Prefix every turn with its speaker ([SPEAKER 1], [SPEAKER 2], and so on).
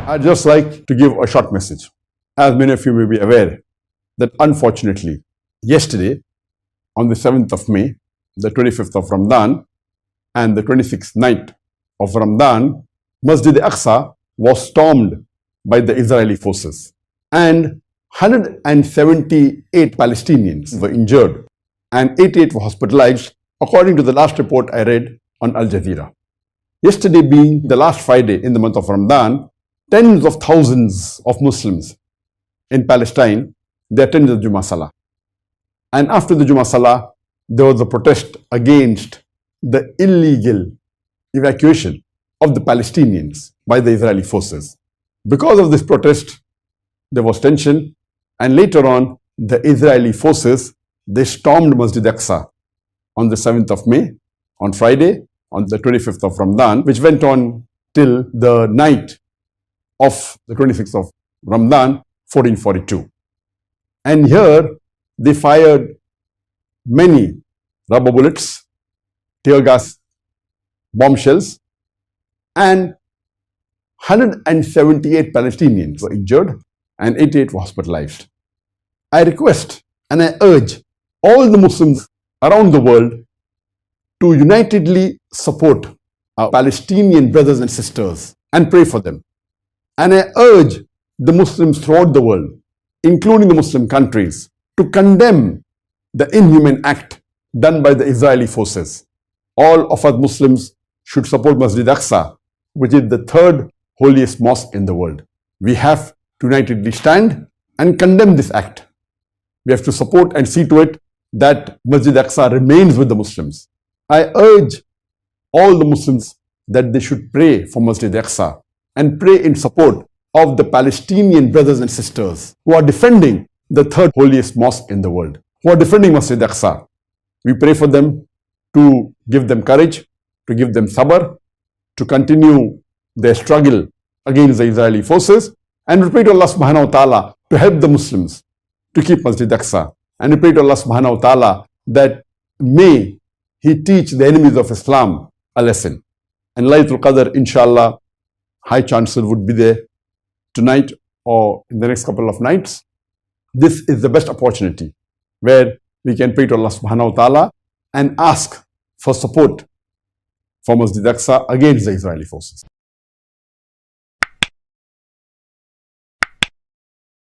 [SPEAKER 1] I'd just like to give a short message. As many of you may be aware, that unfortunately, yesterday, on the 7th of May, the 25th of Ramadan, and the 26th night of Ramadan, Masjid Aqsa was stormed by the Israeli forces, and 178 Palestinians were injured and 88 were hospitalized, according to the last report I read on Al Jazeera. Yesterday being the last Friday in the month of Ramadan, tens of thousands of Muslims in Palestine, they attended the Jummah Salah. And after the Jummah Salah, there was a protest against the illegal evacuation of the Palestinians by the Israeli forces. Because of this protest, there was tension, and later on, the Israeli forces, they stormed Masjid Aqsa on the 7th of May, on Friday, on the 25th of Ramadan, which went on till the night of the 26th of Ramadan, 1442. And here, they fired many rubber bullets, tear gas, bombshells, and 178 Palestinians were injured and 88 were hospitalized. I request and I urge all the Muslims around the world to unitedly support our Palestinian brothers and sisters and pray for them. And I urge the Muslims throughout the world, including the Muslim countries, to condemn the inhuman act done by the Israeli forces. All of us Muslims should support Masjid Aqsa, which is the third holiest mosque in the world. We have to unitedly stand and condemn this act. We have to support and see to it that Masjid Aqsa remains with the Muslims. I urge all the Muslims that they should pray for Masjid Aqsa and pray in support of the Palestinian brothers and sisters who are defending the third holiest mosque in the world, who are defending Masjid Aqsa. We pray for them to give them courage, to give them sabr, to continue their struggle against the Israeli forces, and we pray to Allah subhanahu wa ta'ala to help the Muslims to keep Masjid Aqsa. And we pray to Allah subhanahu wa ta'ala that may He teach the enemies of Islam a lesson. And Laylatul Qadr, inshallah, high chances would be there tonight or in the next couple of nights. This is the best opportunity where we can pray to Allah subhanahu wa ta'ala and ask for support for Masjid Aqsa against the Israeli forces.